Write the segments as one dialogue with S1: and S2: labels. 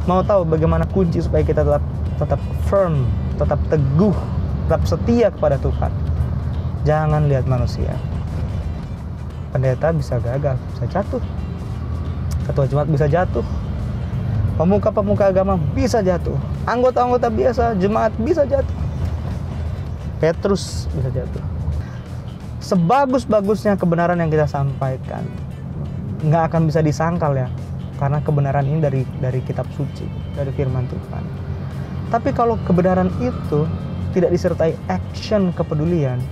S1: Mau tahu bagaimana kunci supaya kita tetap firm, tetap teguh, tetap setia kepada Tuhan? Jangan lihat manusia. Pendeta bisa gagal, bisa jatuh. Ketua jemaat bisa jatuh. Pemuka-pemuka agama bisa jatuh. Anggota-anggota biasa jemaat bisa jatuh. Petrus bisa jatuh. Sebagus-bagusnya kebenaran yang kita sampaikan, nggak akan bisa disangkal ya, karena kebenaran ini dari kitab suci, dari firman Tuhan. Tapi kalau kebenaran itu tidak disertai action kepedulian,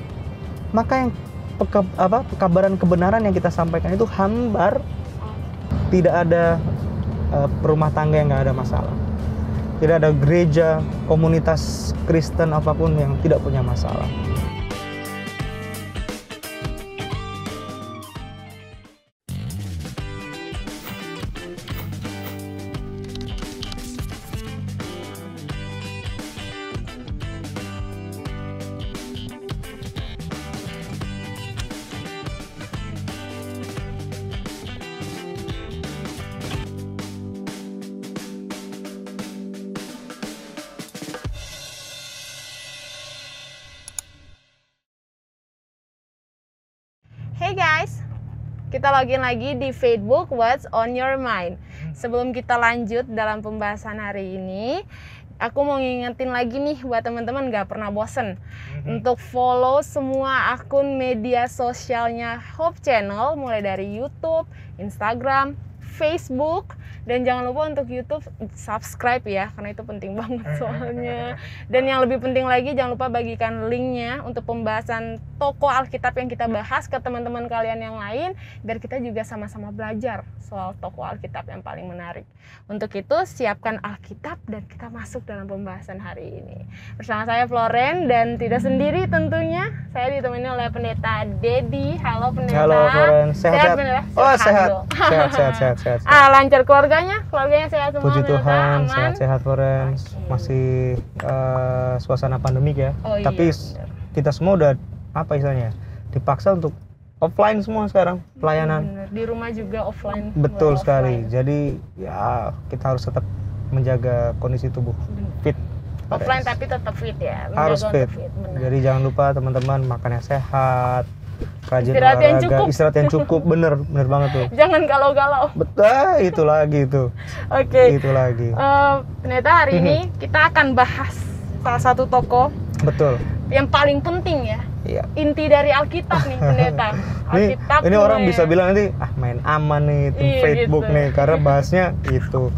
S1: maka yang pekabaran kebenaran yang kita sampaikan itu hambar. Tidak ada rumah tangga yang nggak ada masalah. Tidak ada gereja, komunitas Kristen apapun yang tidak punya masalah.
S2: Hey guys, kita login lagi di Facebook What's on Your Mind. Sebelum kita lanjut dalam pembahasan hari ini, aku mau ngingetin lagi nih buat teman-teman gak pernah bosen untuk follow semua akun media sosialnya Hope Channel, mulai dari YouTube, Instagram, Facebook, dan jangan lupa untuk YouTube subscribe ya, karena itu penting banget soalnya. Dan yang lebih penting lagi, jangan lupa bagikan linknya untuk pembahasan tokoh Alkitab yang kita bahas ke teman-teman kalian yang lain, biar kita juga sama-sama belajar soal tokoh Alkitab yang paling menarik. Untuk itu siapkan Alkitab dan kita masuk dalam pembahasan hari ini. Bersama saya Floren, dan tidak sendiri tentunya, saya ditemani oleh Pendeta Dedi. Halo Pendeta.
S1: Halo Floren, sehat?
S2: Pendeta?
S1: Oh sehat. Sehat.
S2: Lancar keluarganya sehat semua.
S1: Puji Tuhan,
S2: aman.
S1: sehat-sehat Floren.
S2: Okay.
S1: Masih suasana pandemik ya.
S2: Oh,
S1: tapi
S2: iya,
S1: kita semua udah dipaksa untuk offline semua sekarang pelayanan.
S2: Bener. Di rumah juga offline.
S1: Betul sekali.
S2: Offline.
S1: Jadi ya kita harus tetap menjaga kondisi tubuh fit.
S2: Offline tapi tetap fit ya.
S1: Harus fit.
S2: Bener.
S1: Jadi jangan lupa teman-teman makannya sehat, rajin
S2: Istirahat yang
S1: olahraga,
S2: cukup.
S1: istirahat yang cukup. Bener banget tuh.
S2: Jangan galau-galau.
S1: Betul, itu lagi tuh.
S2: Oke.
S1: Itu lagi.
S2: Pendeta, hari ini kita akan bahas salah satu tokoh
S1: Betul.
S2: yang paling penting ya.
S1: Iya.
S2: Inti dari Alkitab nih Pendeta. Alkitab
S1: ini orang
S2: ya.
S1: bisa bilang nanti main aman nih tim
S2: Iya,
S1: Facebook
S2: gitu.
S1: nih karena bahasnya itu.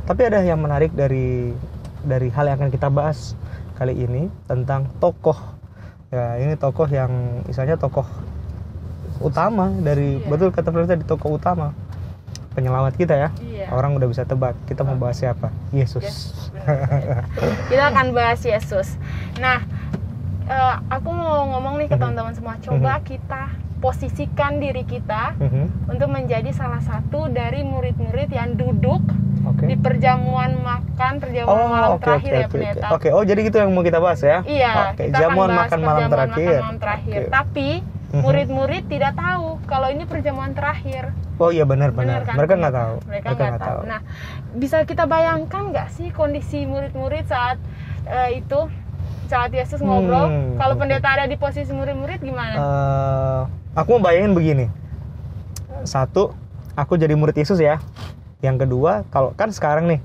S1: Tapi ada yang menarik dari hal yang akan kita bahas kali ini tentang tokoh. Ya, ini tokoh yang misalnya tokoh utama dari betul kata Florida, di tokoh utama penyelamat kita ya.
S2: Iya.
S1: Orang udah bisa tebak kita mau bahas siapa? Yesus.
S2: Kita akan bahas Yesus. Nah, aku mau ngomong nih ke teman-teman semua. Coba kita posisikan diri kita untuk menjadi salah satu dari murid-murid yang duduk di perjamuan makan malam terakhir ya Pendeta.
S1: Oke, oh jadi gitu yang mau kita bahas ya?
S2: Iya,
S1: Oke,
S2: kita
S1: jamuan
S2: akan bahas
S1: makan malam terakhir.
S2: Okay. Tapi murid-murid tidak tahu kalau ini perjamuan terakhir.
S1: Oh iya benar.
S2: Kan?
S1: Mereka nggak tahu.
S2: Mereka nggak tahu. Nah, bisa kita bayangkan nggak sih kondisi murid-murid saat Yesus ngobrol? Kalau Pendeta ada di posisi murid-murid gimana?
S1: Aku mau bayangin begini. Satu, aku jadi murid Yesus ya. Yang kedua, kalau kan sekarang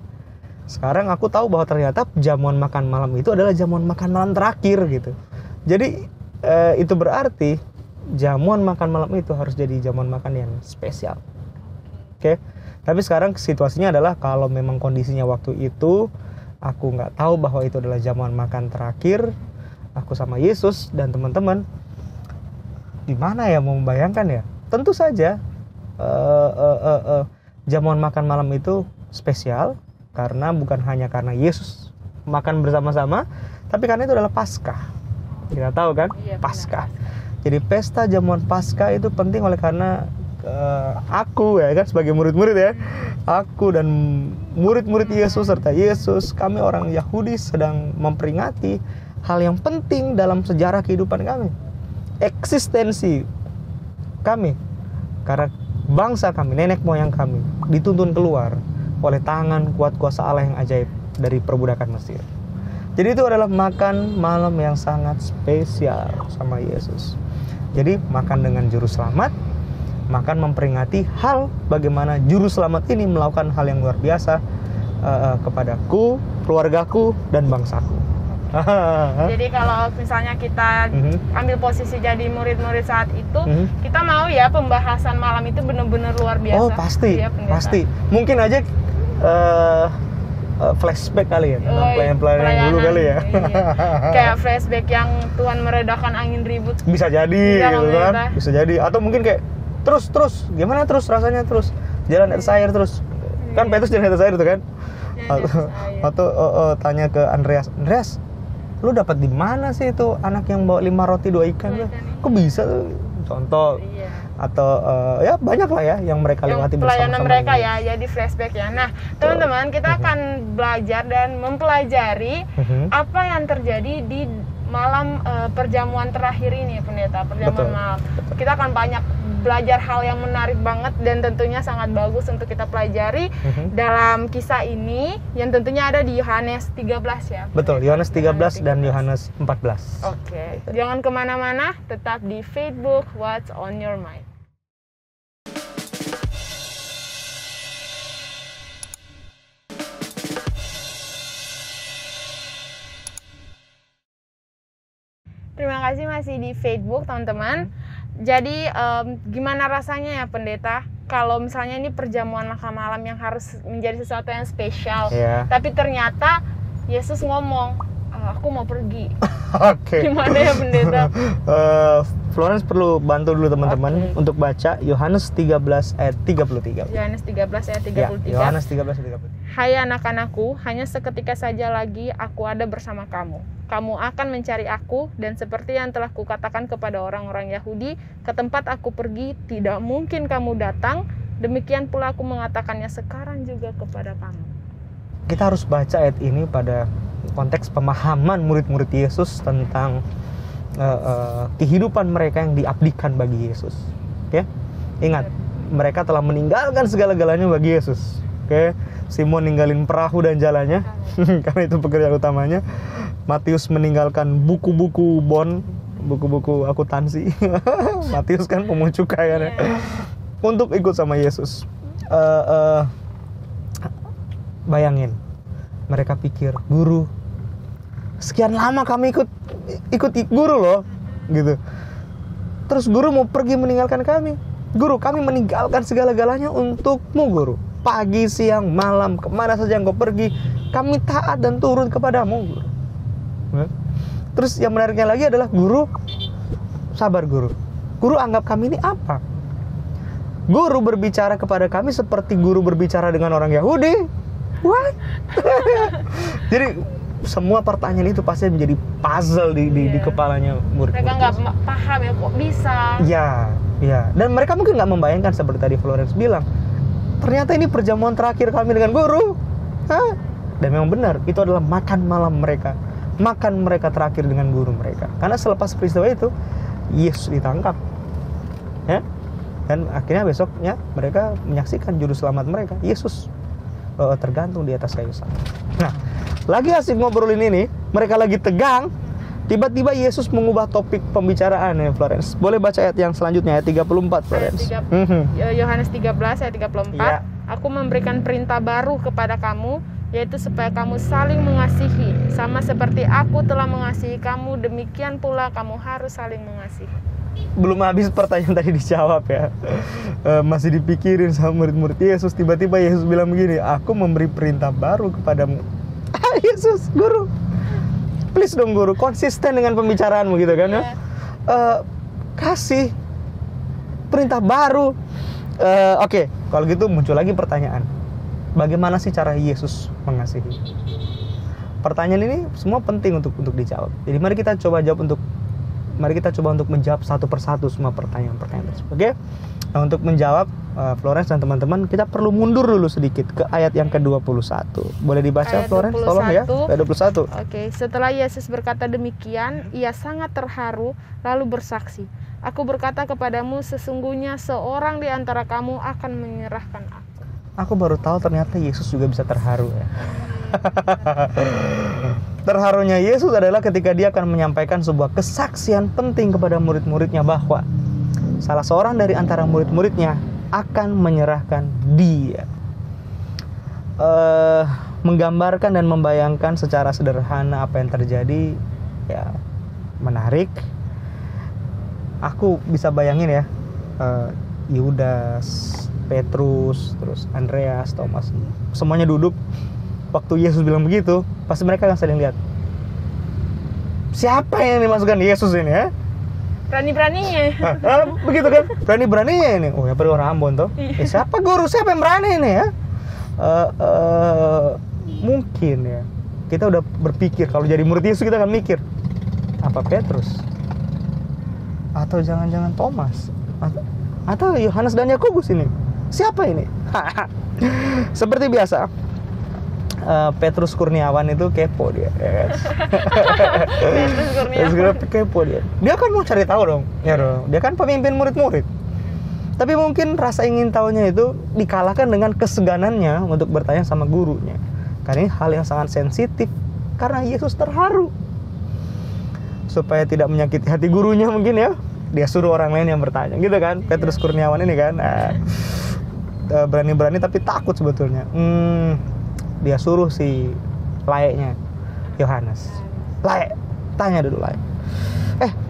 S1: aku tahu bahwa ternyata jamuan makan malam itu adalah jamuan makan malam terakhir gitu. Jadi itu berarti jamuan makan malam itu harus jadi jamuan makan yang spesial. Oke. Tapi sekarang situasinya adalah kalau memang kondisinya waktu itu aku nggak tahu bahwa itu adalah jamuan makan terakhir, aku sama Yesus dan teman-teman, gimana ya mau membayangkan ya? Tentu saja jamuan makan malam itu spesial karena bukan hanya karena Yesus makan bersama-sama, tapi karena itu adalah Paskah. Kita tahu kan?
S2: Iya,
S1: Paskah. Jadi pesta jamuan Paskah itu penting oleh karena aku ya kan sebagai murid-murid ya. Aku dan murid-murid Yesus serta Yesus, kami orang Yahudi sedang memperingati hal yang penting dalam sejarah kehidupan kami. Eksistensi kami. Karena bangsa kami, nenek moyang kami dituntun keluar oleh tangan kuat kuasa Allah yang ajaib dari perbudakan Mesir. Jadi itu adalah makan malam yang sangat spesial sama Yesus. Jadi makan dengan juru selamat, makan memperingati hal bagaimana juru selamat ini melakukan hal yang luar biasa kepadaku, keluargaku, dan bangsaku.
S2: Jadi kalau misalnya kita ambil posisi jadi murid-murid saat itu, kita mau ya pembahasan malam itu benar-benar luar biasa.
S1: Oh pasti,
S2: ya,
S1: pasti. Mungkin aja flashback kali ya, pelayanan dulu kali ya.
S2: Iya. Kayak flashback yang Tuhan meredakan angin ribut.
S1: Bisa jadi, gitu kan? Bisa jadi. Atau mungkin kayak terus, gimana terus rasanya terus jalan atas air terus. Kan Petrus jalan atas air itu kan? Atau tanya ke Andreas, lu dapat di mana sih itu anak yang bawa 5 roti 2 ikan? Kok bisa tuh? Contoh.
S2: Iya.
S1: Atau ya banyak lah ya yang mereka lewati bersama-sama.
S2: Pelayanan mereka ya, jadi flashback ya. Nah, teman-teman, kita akan belajar dan mempelajari apa yang terjadi di malam perjamuan terakhir ini, pendeta, perjamuan malam. Kita akan banyak belajar hal yang menarik banget dan tentunya sangat bagus untuk kita pelajari dalam kisah ini yang tentunya ada di Yohanes 13 ya.
S1: Betul, Yohanes 13 dan Yohanes 14.
S2: Oke. Jangan kemana-mana, tetap di Facebook What's on Your Mind. Terima kasih masih di Facebook, teman-teman. Jadi gimana rasanya ya, pendeta, kalau misalnya ini perjamuan makan malam yang harus menjadi sesuatu yang spesial, tapi ternyata Yesus ngomong, aku mau pergi.
S1: Oke.
S2: Gimana ya, pendeta?
S1: Florence perlu bantu dulu teman-teman untuk baca Yohanes 13 ayat 33.
S2: Yohanes 13 ayat 33.
S1: Ya, Yohanes 13 ayat 33.
S2: Hai anak-anakku, hanya seketika saja lagi aku ada bersama kamu. Kamu akan mencari aku, dan seperti yang telah kukatakan kepada orang-orang Yahudi, ke tempat aku pergi tidak mungkin kamu datang, demikian pula aku mengatakannya sekarang juga kepada kamu.
S1: Kita harus baca ayat ini pada konteks pemahaman murid-murid Yesus tentang kehidupan mereka yang diabdikan bagi Yesus. Oke? Ingat, mereka telah meninggalkan segala-galanya bagi Yesus. Oke? Simon ninggalin perahu dan jalannya karena itu pekerjaan utamanya. Matius meninggalkan buku-buku buku-buku akuntansi. Matius kan pemungut cukai kan ya. Untuk ikut sama Yesus. Bayangin, mereka pikir, guru, sekian lama kami ikut guru loh, gitu. Terus guru mau pergi meninggalkan kami. Guru, kami meninggalkan segala-galanya untukmu, guru. Pagi, siang, malam, kemana saja engkau pergi, kami taat dan turun kepadamu, guru. Terus yang menariknya lagi adalah, guru, sabar guru. Guru anggap kami ini apa? Guru berbicara kepada kami seperti guru berbicara dengan orang Yahudi. What? Jadi semua pertanyaan itu pasti menjadi puzzle di kepalanya murid.
S2: Mereka nggak paham ya, kok bisa?
S1: Ya. Dan mereka mungkin nggak membayangkan seperti tadi Florence bilang. Ternyata ini perjamuan terakhir kami dengan guru. Hah? Dan memang benar, itu adalah makan malam mereka. Makan mereka terakhir dengan guru mereka. Karena selepas peristiwa itu, Yesus ditangkap. Ya? Dan akhirnya besoknya mereka menyaksikan juru selamat mereka, Yesus, tergantung di atas kayu salib. Nah, lagi asik ngobrolin ini, mereka lagi tegang, tiba-tiba Yesus mengubah topik pembicaraan ya, Florence. Boleh baca ayat yang selanjutnya, ayat 34, Florence.
S2: Yohanes 13 ayat 34. Ya. Aku memberikan perintah baru kepada kamu, yaitu supaya kamu saling mengasihi, sama seperti aku telah mengasihi kamu, demikian pula kamu harus saling mengasihi.
S1: Belum habis pertanyaan tadi dijawab ya. Masih dipikirin sama murid-murid Yesus. Tiba-tiba Yesus bilang begini, aku memberi perintah baru kepadamu. Yesus, guru, please dong guru, konsisten dengan pembicaraanmu gitu kan ya. Kasih perintah baru. Oke, kalau gitu muncul lagi pertanyaan, bagaimana sih cara Yesus mengasihi? Pertanyaan ini semua penting untuk dijawab. Jadi mari kita coba untuk menjawab satu persatu semua pertanyaan-pertanyaan tersebut. Oke? Nah, untuk menjawab Florence dan teman-teman, kita perlu mundur dulu sedikit ke ayat yang ke-21. Boleh dibaca ayat Florence? 21. Tolong ya. Ayat 21.
S2: Oke, setelah Yesus berkata demikian, ia sangat terharu lalu bersaksi, aku berkata kepadamu, sesungguhnya seorang di antara kamu akan menyerahkan aku.
S1: aku baru tahu ternyata Yesus juga bisa terharu ya. Terharunya Yesus adalah ketika dia akan menyampaikan sebuah kesaksian penting kepada murid-muridnya bahwa salah seorang dari antara murid-muridnya akan menyerahkan dia. Menggambarkan dan membayangkan secara sederhana apa yang terjadi, ya menarik. Aku bisa bayangin ya, Yudas, Petrus, terus Andreas, Thomas, semuanya duduk. Waktu Yesus bilang begitu, pasti mereka akan saling lihat. Siapa yang dimasukkan Yesus ini ya?
S2: Berani-beraninya.
S1: Begitu kan? Berani-beraninya ini. Oh ya perlu orang Ambon tuh. Siapa guru? Siapa yang berani ini ya? Mungkin ya. Kita udah berpikir kalau jadi murid Yesus kita akan mikir. Apa Petrus? Atau jangan-jangan Thomas? Atau Yohanes dan Yakobus ini? Siapa ini? Seperti biasa. Petrus Kurniawan itu kepo dia, ya kan? Petrus kepo dia. Dia kan mau cari tahu dong, ya dong. Dia kan pemimpin murid-murid. Tapi mungkin rasa ingin tahunya itu dikalahkan dengan keseganannya untuk bertanya sama gurunya. Karena ini hal yang sangat sensitif. Karena Yesus terharu. Supaya tidak menyakiti hati gurunya mungkin ya, dia suruh orang lain yang bertanya, gitu kan? Petrus Kurniawan ini kan, berani-berani tapi takut sebetulnya. Dia suruh si layaknya Yohanes. Layak, tanya dulu layak.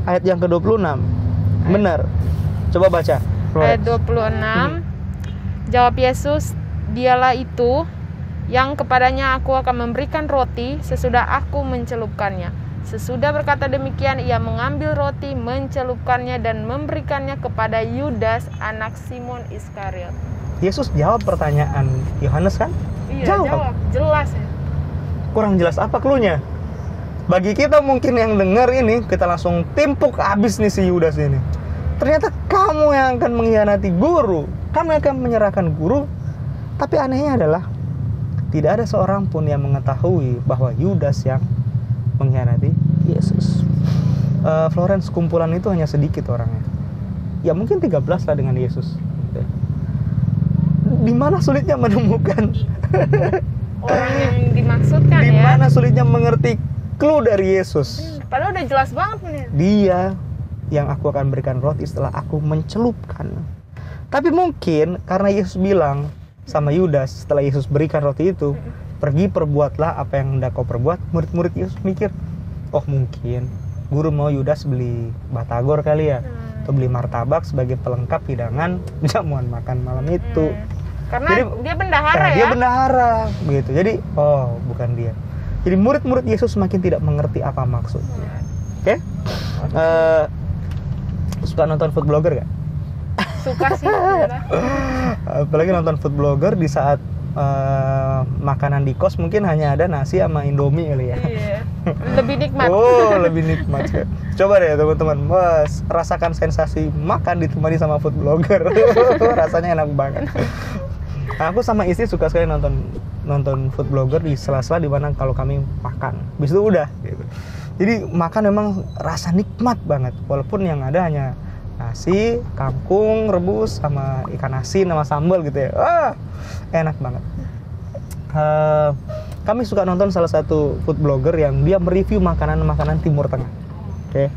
S1: Ayat yang ke-26. Benar. Coba baca.
S2: Ayat 26. Jawab Yesus, dialah itu yang kepadanya aku akan memberikan roti sesudah aku mencelupkannya. Sesudah berkata demikian, ia mengambil roti, mencelupkannya dan memberikannya kepada Yudas, anak Simon Iskariot.
S1: Yesus jawab pertanyaan Yohanes kan?
S2: Iya, jawab. Jelas ya.
S1: Kurang jelas apa cluenya? Bagi kita mungkin yang dengar ini, kita langsung timpuk habis nih si Yudas ini. Ternyata kamu yang akan mengkhianati guru. Kamu yang akan menyerahkan guru. Tapi anehnya adalah tidak ada seorang pun yang mengetahui bahwa Yudas yang mengkhianati Yesus. Florence, kumpulan itu hanya sedikit orangnya. Ya mungkin 13 lah dengan Yesus. Di mana sulitnya menemukan
S2: orang yang dimaksudkan
S1: di mana sulitnya mengerti clue dari Yesus.
S2: Padahal udah jelas banget nih.
S1: Dia yang aku akan berikan roti setelah aku mencelupkan. Tapi mungkin karena Yesus bilang sama Yudas setelah Yesus berikan roti itu, pergi perbuatlah apa yang hendak kau perbuat. Murid-murid Yesus mikir, oh mungkin guru mau Yudas beli batagor kali ya, atau beli martabak sebagai pelengkap hidangan jamuan makan malam itu.
S2: Karena jadi, dia bendahara ya.
S1: Dia bendahara gitu. Jadi bukan dia. Jadi murid-murid Yesus semakin tidak mengerti apa maksudnya. Oke? Suka nonton food blogger gak?
S2: Suka sih.
S1: Apalagi nonton food blogger di saat makanan di kos mungkin hanya ada nasi sama Indomie kali ya.
S2: Iya. Lebih nikmat.
S1: Lebih nikmat. Coba deh teman-teman, rasakan sensasi makan ditemani sama food blogger. Rasanya enak banget. Aku sama istri suka sekali nonton food blogger di sela-sela di mana kalau kami makan. Habis itu udah gitu. Jadi makan memang rasa nikmat banget walaupun yang ada hanya nasi, kangkung rebus sama ikan asin sama sambal gitu ya. Enak banget. Kami suka nonton salah satu food blogger yang dia mereview makanan-makanan Timur Tengah. Oke.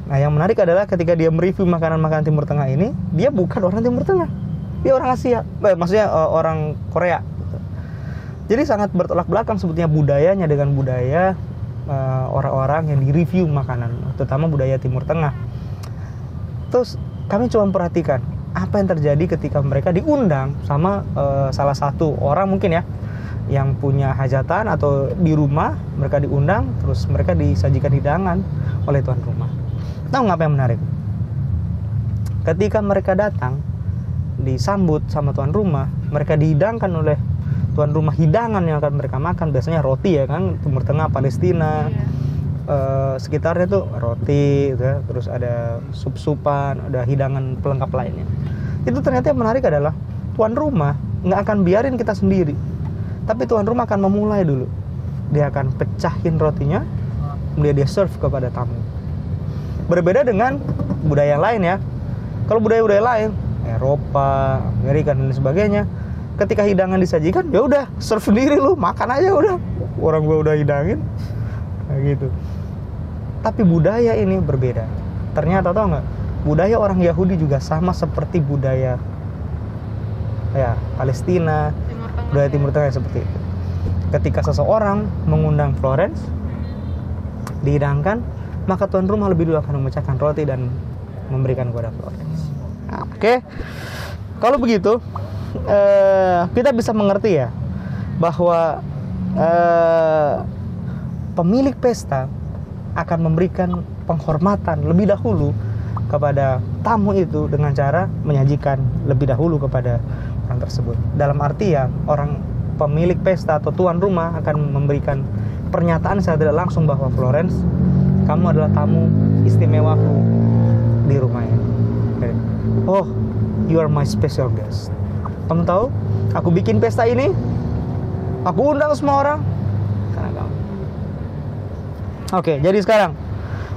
S1: Nah, yang menarik adalah ketika dia mereview makanan-makanan Timur Tengah ini, dia bukan orang Timur Tengah. Dia orang Asia, maksudnya orang Korea. Jadi sangat bertolak belakang sebetulnya budayanya dengan budaya orang-orang yang direview makanan, terutama budaya Timur Tengah. Terus kami coba perhatikan apa yang terjadi ketika mereka diundang sama salah satu orang mungkin ya, yang punya hajatan atau di rumah mereka diundang, terus mereka disajikan hidangan oleh tuan rumah. Tahu nggak apa yang menarik? Ketika mereka datang disambut sama tuan rumah, mereka dihidangkan oleh tuan rumah hidangan yang akan mereka makan, biasanya roti ya kan, Timur Tengah, Palestina, sekitarnya tuh roti gitu ya. Terus ada sup-supan, ada hidangan pelengkap lainnya. Itu ternyata yang menarik adalah tuan rumah nggak akan biarin kita sendiri, tapi tuan rumah akan memulai dulu. Dia akan pecahin rotinya, kemudian dia serve kepada tamu. Berbeda dengan budaya lain ya. Kalau budaya-budaya lain, Eropa, Amerika dan sebagainya, ketika hidangan disajikan, ya udah serve sendiri lu, makan aja udah. Orang gua udah hidangin. Kayak gitu. Tapi budaya ini berbeda. Ternyata tau nggak? Budaya orang Yahudi juga sama seperti budaya ya Palestina, budaya Timur Tengah seperti itu. Ketika seseorang mengundang Florence, dihidangkan, maka tuan rumah lebih dulu akan memecahkan roti dan memberikan kepada Florence. Nah, oke. Kalau begitu, kita bisa mengerti ya bahwa pemilik pesta akan memberikan penghormatan lebih dahulu kepada tamu itu dengan cara menyajikan lebih dahulu kepada orang tersebut. Dalam arti ya, orang pemilik pesta atau tuan rumah akan memberikan pernyataan secara tidak langsung bahwa Florence, kamu adalah tamu istimewaku di rumah ini. Oh, you are my special guest. Kamu tahu, aku bikin pesta ini, aku undang semua orang karena kamu. Oke, jadi sekarang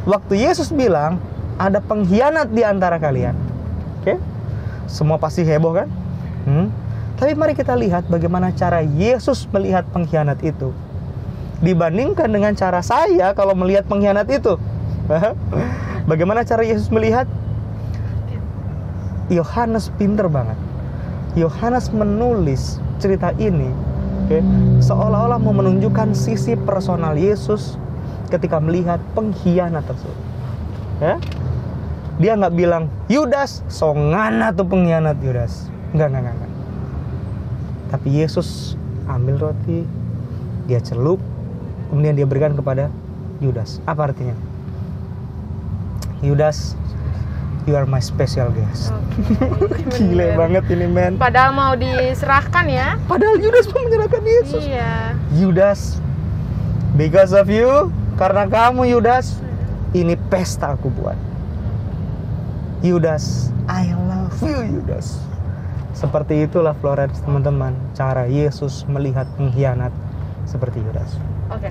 S1: waktu Yesus bilang ada pengkhianat di antara kalian, oke, semua pasti heboh kan? Tapi mari kita lihat bagaimana cara Yesus melihat pengkhianat itu dibandingkan dengan cara saya kalau melihat pengkhianat itu. Bagaimana cara Yesus melihat? Yohanes pinter banget. Yohanes menulis cerita ini, seolah-olah mau menunjukkan sisi personal Yesus ketika melihat pengkhianat tersebut. Ya, dia nggak bilang Yudas songana tuh pengkhianat Yudas, enggak. Tapi Yesus ambil roti, dia celup, kemudian dia berikan kepada Yudas. Apa artinya? Yudas, you are my special guest. Gile banget ini, men.
S2: Padahal mau diserahkan ya.
S1: Padahal Yudas mau menyerahkan Yesus.
S2: Iya.
S1: Yudas, because of you, karena kamu Yudas, ini pesta aku buat. Yudas, I love you Yudas. Seperti itulah Florence, teman-teman, cara Yesus melihat pengkhianat seperti Yudas.
S2: Oke,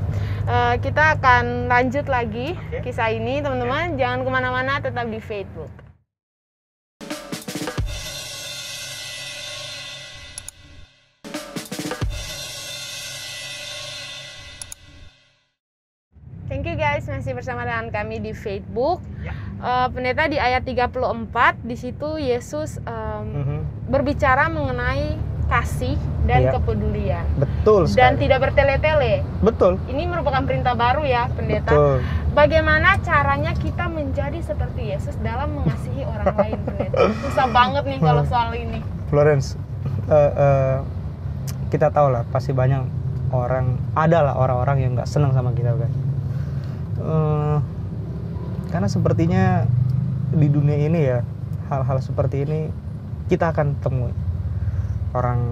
S2: kita akan lanjut lagi kisah ini, teman-teman. Jangan kemana-mana, tetap di Facebook. Thank you guys, masih bersama dengan kami di Facebook. Pendeta di ayat 34, di situ Yesus berbicara mengenai kasih dan kepedulian.
S1: Betul sekali.
S2: Dan tidak bertele-tele.
S1: Betul.
S2: Ini merupakan perintah baru ya, pendeta.
S1: Betul.
S2: Bagaimana caranya kita menjadi seperti Yesus dalam mengasihi orang lain, pendeta? Susah banget nih kalau soal ini.
S1: Florence, kita tahu lah pasti banyak adalah orang-orang yang nggak senang sama kita kan. Karena sepertinya di dunia ini ya, hal-hal seperti ini kita akan temui. Orang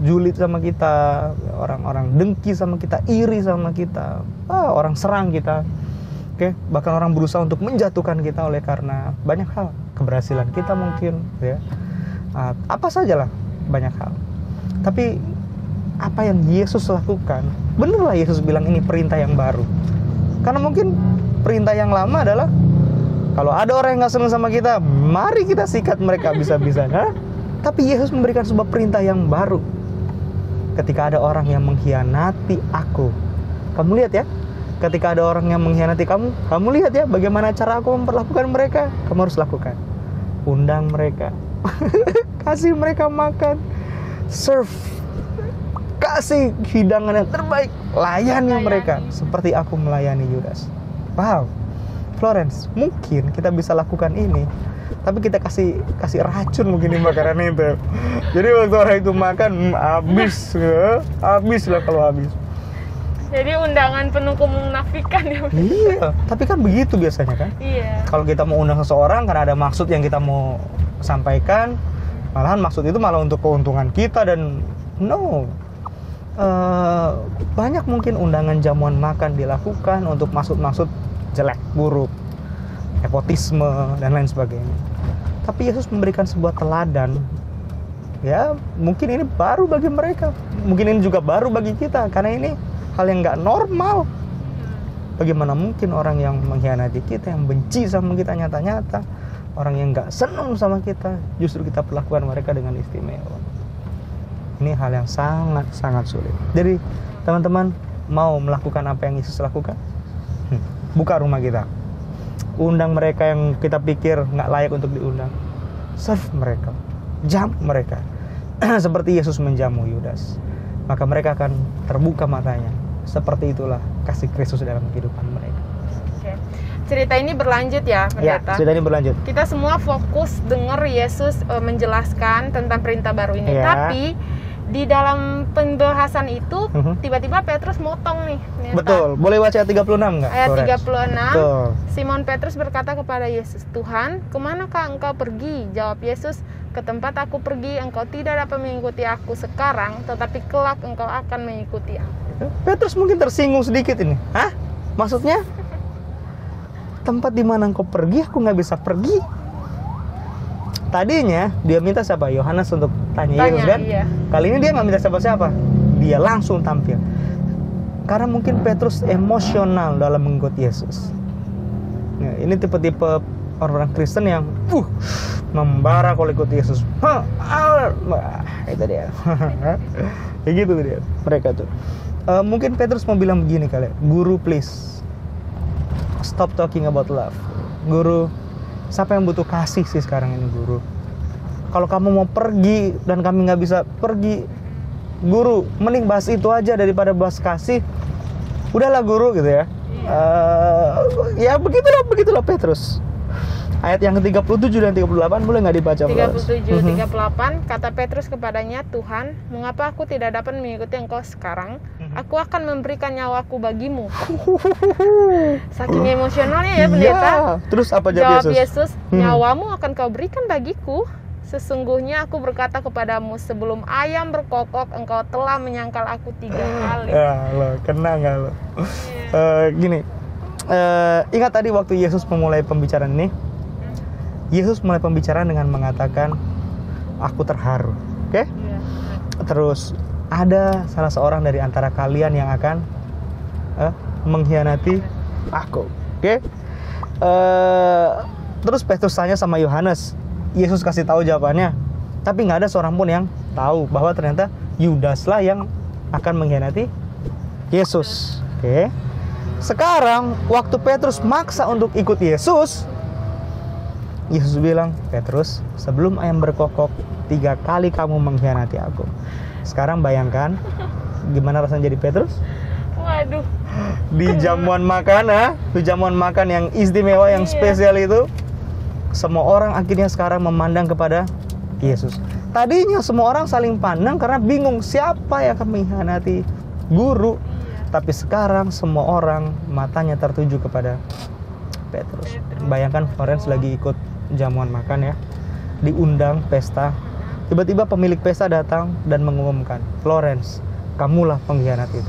S1: julid sama kita, orang-orang dengki sama kita, iri sama kita, orang serang kita, bahkan orang berusaha untuk menjatuhkan kita oleh karena banyak hal, keberhasilan kita mungkin, ya, apa sajalah banyak hal. Tapi apa yang Yesus lakukan, benerlah Yesus bilang ini perintah yang baru. Karena mungkin perintah yang lama adalah kalau ada orang yang nggak senang sama kita, mari kita sikat mereka bisa-bisanya. Tapi Yesus memberikan sebuah perintah yang baru. Ketika ada orang yang mengkhianati aku, kamu lihat ya. Ketika ada orang yang mengkhianati kamu lihat ya bagaimana cara aku memperlakukan mereka. Kamu harus lakukan. Undang mereka, kasih mereka makan, serve, kasih hidangan yang terbaik, layani mereka seperti aku melayani Yudas. Wow, Florence, mungkin kita bisa lakukan ini. Tapi kita kasih racun mungkin di makanan itu. Jadi waktu orang itu makan habis lah kalau habis.
S2: Jadi undangan penuh kemunafikan ya.
S1: Iya, tapi kan begitu biasanya kan.
S2: Iya.
S1: Kalau kita mau undang seseorang karena ada maksud yang kita mau sampaikan, malahan maksud itu malah untuk keuntungan kita dan banyak mungkin undangan jamuan makan dilakukan untuk maksud-maksud jelek, buruk, nepotisme dan lain sebagainya. Tapi Yesus memberikan sebuah teladan. Ya, mungkin ini baru bagi mereka. Mungkin ini juga baru bagi kita karena ini hal yang nggak normal. Bagaimana mungkin orang yang mengkhianati kita, yang benci sama kita nyata-nyata, orang yang nggak senang sama kita, justru kita perlakukan mereka dengan istimewa. Ini hal yang sangat sulit. Jadi teman-teman mau melakukan apa yang Yesus lakukan? Buka rumah kita, undang mereka yang kita pikir nggak layak untuk diundang, serve mereka, jamu mereka seperti Yesus menjamu Yudas. Maka mereka akan terbuka matanya. Seperti itulah kasih Kristus dalam kehidupan mereka.
S2: Oke. Cerita ini berlanjut ya, pendeta.
S1: Ya, cerita ini berlanjut.
S2: Kita semua fokus dengar Yesus menjelaskan tentang perintah baru ini.
S1: Ya.
S2: Tapi di dalam pembahasan itu tiba-tiba Petrus motong nih. Ternyata.
S1: Betul. Boleh baca ayat 36 nggak?
S2: Ayat
S1: Florence?
S2: 36.
S1: Betul.
S2: Simon Petrus berkata kepada Yesus, "Tuhan, kemanakah engkau pergi?" Jawab Yesus, "Ke tempat aku pergi, engkau tidak dapat mengikuti aku sekarang, tetapi kelak engkau akan mengikuti aku."
S1: Petrus mungkin tersinggung sedikit ini. Hah? Maksudnya? Tempat di mana engkau pergi, aku nggak bisa pergi. Tadinya dia minta siapa? Yohanes untuk tanya Yesus kan?
S2: Iya.
S1: Kali ini dia nggak minta siapa-siapa. Dia langsung tampil. Karena mungkin Petrus emosional dalam mengikut Yesus. Nah, ini tipe-tipe orang-orang Kristen yang membara kalau ikut Yesus. Itu dia. Kayak gitu dia. Mereka tuh. Mungkin Petrus mau bilang begini kali. Guru please, stop talking about love. Guru, siapa yang butuh kasih sih sekarang ini guru? Kalau kamu mau pergi dan kami nggak bisa pergi, guru, mending bahas itu aja daripada bahas kasih. Udahlah guru gitu ya. Ya begitulah Petrus. Ayat yang ke-37 dan 38 boleh nggak dibaca?
S2: 37, 38 kata Petrus kepadanya, "Tuhan, mengapa aku tidak dapat mengikuti engkau sekarang? Aku akan memberikan nyawaku bagimu." Saking emosionalnya ya pendeta.
S1: Ya, terus apa
S2: jawab
S1: jawab
S2: Yesus? "Nyawamu akan kau berikan bagiku. Sesungguhnya aku berkata kepadamu, sebelum ayam berkokok engkau telah menyangkal aku 3 kali."
S1: Ya lo, kena nggak lo? Gini, ingat tadi waktu Yesus memulai pembicaraan ini, Yesus mulai pembicaraan dengan mengatakan, "Aku terharu." Oke? Terus ada salah seorang dari antara kalian yang akan mengkhianati aku. Oke? Terus Petrus tanya sama Yohanes. Yesus kasih tahu jawabannya. Tapi nggak ada seorang pun yang tahu bahwa ternyata Yudas lah yang akan mengkhianati Yesus. Oke? Sekarang waktu Petrus maksa untuk ikut Yesus, Yesus bilang, "Petrus, sebelum ayam berkokok 3 kali kamu mengkhianati aku." Sekarang bayangkan gimana rasanya jadi Petrus?
S2: Waduh.
S1: Di jamuan makan, di jamuan makan yang istimewa, yang spesial itu, semua orang akhirnya sekarang memandang kepada Yesus. Tadinya semua orang saling pandang karena bingung siapa yang akan mengkhianati guru. Tapi sekarang semua orang matanya tertuju kepada Petrus. Bayangkan Florence lagi ikut jamuan makan ya, diundang pesta, tiba-tiba pemilik pesta datang dan mengumumkan, "Florence, kamulah pengkhianat itu."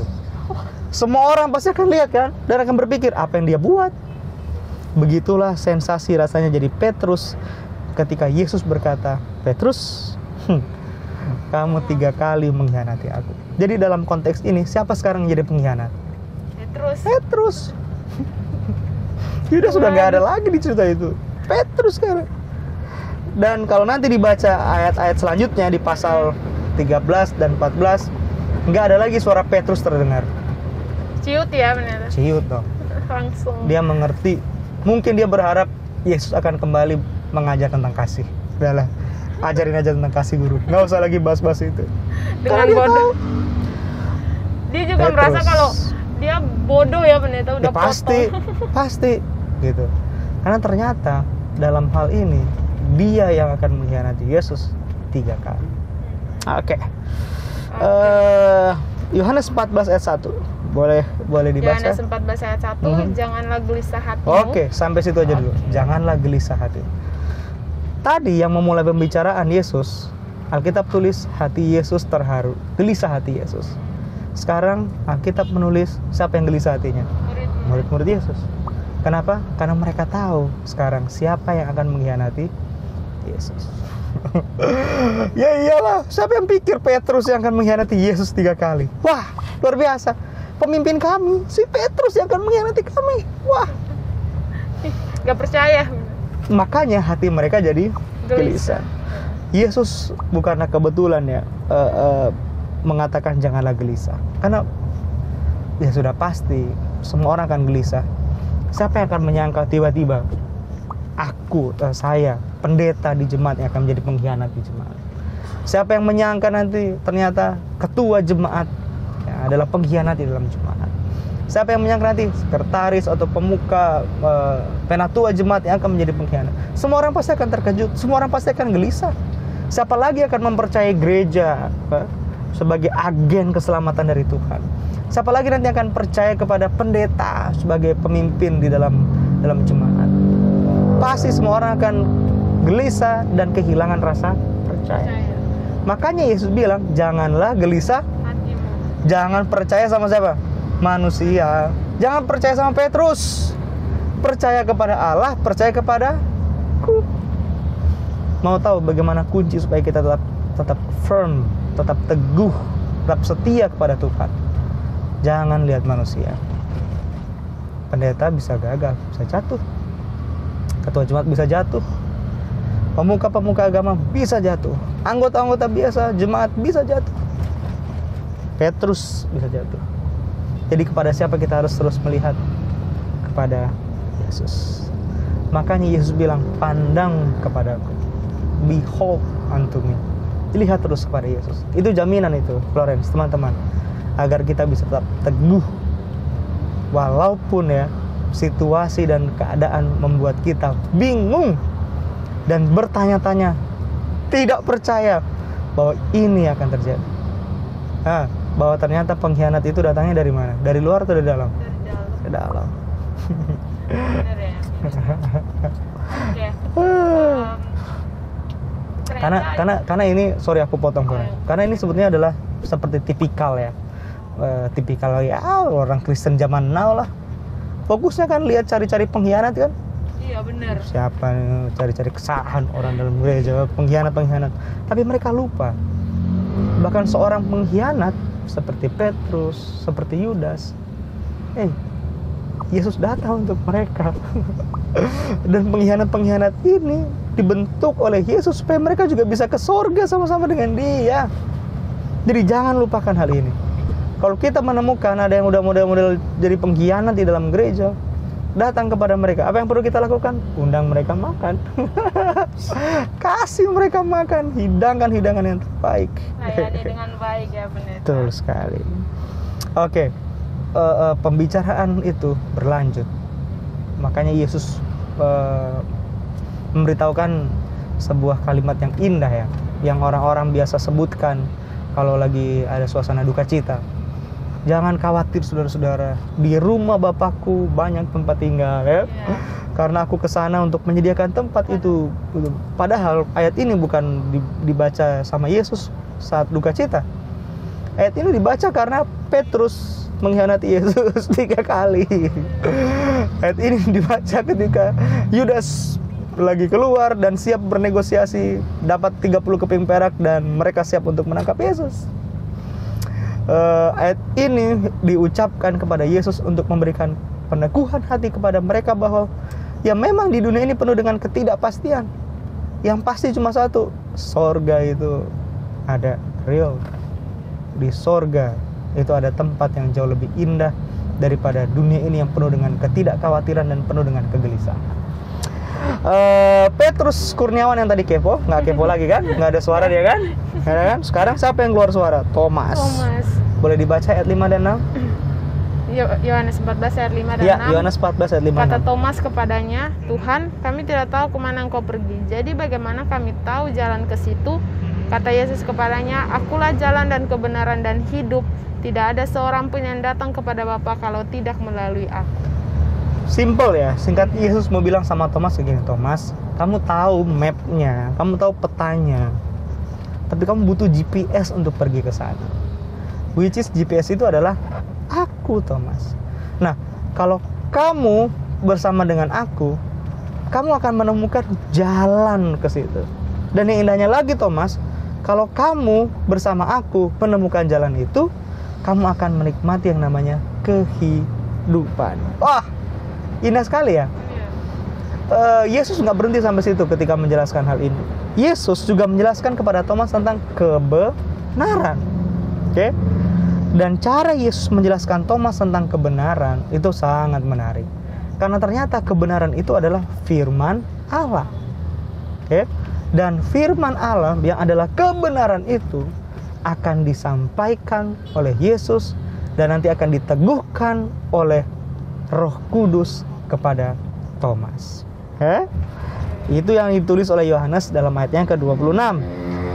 S1: Semua orang pasti akan lihat kan, dan akan berpikir apa yang dia buat. Begitulah sensasi rasanya jadi Petrus ketika Yesus berkata, "Petrus, kamu 3 kali mengkhianati aku." Jadi dalam konteks ini siapa sekarang yang jadi pengkhianat? Petrus. Yudas sudah nggak ada lagi di cerita itu. Petrus sekarang. Dan kalau nanti dibaca ayat-ayat selanjutnya di pasal 13 dan 14, nggak ada lagi suara Petrus terdengar.
S2: Ciut ya benar.
S1: Ciut dong.
S2: Langsung.
S1: Dia mengerti. Mungkin dia berharap Yesus akan kembali mengajar tentang kasih. Udahlah, ajarin aja tentang kasih guru. Nggak usah lagi bahas-bahas itu.
S2: Dengan bodoh. Dia juga
S1: Petrus
S2: merasa kalau dia bodoh ya pendeta, udah
S1: ya, pasti gitu. Karena ternyata dalam hal ini dia yang akan mengkhianati Yesus 3 kali. Oke. Yohanes 14 ayat 1. Boleh dibaca?
S2: Yohanes 14 ayat 1, janganlah gelisah hatimu.
S1: Oke, sampai situ aja dulu. Janganlah gelisah hati. Tadi yang memulai pembicaraan Yesus, Alkitab tulis hati Yesus terharu, gelisah hati Yesus. Sekarang Alkitab menulis siapa yang gelisah hatinya? Murid-murid Yesus. Kenapa? Karena mereka tahu sekarang siapa yang akan mengkhianati Yesus. Ya iyalah, siapa yang pikir Petrus yang akan mengkhianati Yesus 3 kali? Wah, luar biasa. Pemimpin kami, si Petrus yang akan mengkhianati kami. Wah,
S2: gak percaya.
S1: makanya hati mereka jadi gelisah. Yesus bukanlah kebetulan ya mengatakan janganlah gelisah, karena ya sudah pasti semua orang akan gelisah. Siapa yang akan menyangka tiba-tiba saya pendeta di jemaat yang akan menjadi pengkhianat di jemaat? Siapa yang menyangka nanti ternyata ketua jemaat ya, adalah pengkhianat di dalam jemaat? Siapa yang menyangka nanti sekretaris atau pemuka penatua jemaat yang akan menjadi pengkhianat? Semua orang pasti akan terkejut, semua orang pasti akan gelisah. Siapa lagi akan mempercayai gereja sebagai agen keselamatan dari Tuhan? Siapa lagi nanti akan percaya kepada pendeta sebagai pemimpin di dalam jemaat? Pasti semua orang akan gelisah dan kehilangan rasa percaya. Makanya Yesus bilang, janganlah gelisah hatimu. Jangan percaya sama siapa? Manusia. Jangan percaya sama Petrus. Percaya kepada Allah, percaya kepadaku. Mau tahu bagaimana kunci supaya kita tetap firm, tetap teguh, tetap setia kepada Tuhan? Jangan lihat manusia. Pendeta bisa gagal, bisa jatuh. Ketua jemaat bisa jatuh. Pemuka-pemuka agama bisa jatuh. Anggota-anggota biasa jemaat bisa jatuh. Petrus bisa jatuh. Jadi kepada siapa kita harus terus melihat? Kepada Yesus. Makanya Yesus bilang, pandang kepadaku. Behold unto me. Lihat terus kepada Yesus. Itu jaminan itu, Florence, teman-teman, agar kita bisa tetap teguh walaupun ya situasi dan keadaan membuat kita bingung dan bertanya-tanya, tidak percaya bahwa ini akan terjadi. Bahwa ternyata pengkhianat itu datangnya dari mana? Dari luar atau dari dalam? Dari dalam.
S2: Benar ya. Oke.
S1: Karena ini, sorry aku potong Florence. Karena ini sebetulnya adalah seperti tipikal ya. Tipikal ya orang Kristen zaman now lah. Fokusnya kan lihat cari-cari pengkhianat kan?
S2: Iya benar.
S1: Siapa cari-cari kesalahan orang dalam gereja, pengkhianat. Tapi mereka lupa. Bahkan seorang pengkhianat seperti Petrus, seperti Yudas, Yesus datang untuk mereka. Dan pengkhianat-pengkhianat ini dibentuk oleh Yesus supaya mereka juga bisa ke sorga sama-sama dengan Dia. Jadi jangan lupakan hal ini. Kalau kita menemukan ada yang udah model-model jadi pengkhianat di dalam gereja, datang kepada mereka. Apa yang perlu kita lakukan? Undang mereka makan. Kasih mereka makan. Hidangkan hidangan yang terbaik.
S2: Layani dengan baik ya pendeta.
S1: Betul sekali. Oke. Pembicaraan itu berlanjut. Makanya Yesus memberitahukan sebuah kalimat yang indah ya, yang orang-orang biasa sebutkan kalau lagi ada suasana duka cita. Jangan khawatir saudara-saudara, di rumah Bapakku banyak tempat tinggal ya. Karena aku kesana untuk menyediakan tempat itu. Padahal ayat ini bukan dibaca sama Yesus saat duka cita. Ayat ini dibaca karena Petrus mengkhianati Yesus 3 kali. Ayat ini dibaca ketika Yudas lagi keluar dan siap bernegosiasi dapat 30 keping perak dan mereka siap untuk menangkap Yesus. Ayat ini diucapkan kepada Yesus untuk memberikan peneguhan hati kepada mereka bahwa ya memang di dunia ini penuh dengan ketidakpastian. Yang pasti cuma satu, sorga itu ada real. Di sorga itu ada tempat yang jauh lebih indah daripada dunia ini yang penuh dengan ketidakkhawatiran dan penuh dengan kegelisahan. Petrus Kurniawan yang tadi kepo, nggak kepo lagi kan? Nggak ada suara dia kan? Nggak ada kan? Sekarang siapa yang keluar suara? Thomas. Boleh dibaca ayat 5 dan 6?
S2: Yohanes 14 ayat 5 dan 6.
S1: Ya, Yohanes 14 ayat 5 dan 6.
S2: Kata Thomas kepadanya, Tuhan, kami tidak tahu kemana Engkau pergi. Jadi bagaimana kami tahu jalan ke situ? Kata Yesus kepadanya, Akulah jalan dan kebenaran dan hidup. Tidak ada seorang pun yang datang kepada Bapa kalau tidak melalui aku.
S1: Simple ya, singkat Yesus mau bilang sama Thomas begini, Thomas, kamu tahu mapnya, kamu tahu petanya, tapi kamu butuh GPS untuk pergi ke sana. Which is GPS itu adalah aku, Thomas. Nah, kalau kamu bersama dengan aku, kamu akan menemukan jalan ke situ. Dan yang indahnya lagi, Thomas, kalau kamu bersama aku menemukan jalan itu, kamu akan menikmati yang namanya kehidupan. Wah, indah sekali ya. Yesus nggak berhenti sampai situ ketika menjelaskan hal ini. Yesus juga menjelaskan kepada Thomas tentang kebenaran. Oke? Dan cara Yesus menjelaskan Thomas tentang kebenaran itu sangat menarik. Karena ternyata kebenaran itu adalah firman Allah. Oke? Dan firman Allah yang adalah kebenaran itu akan disampaikan oleh Yesus dan nanti akan diteguhkan oleh Roh Kudus kepada Thomas. Itu yang ditulis oleh Yohanes dalam ayatnya ke-26.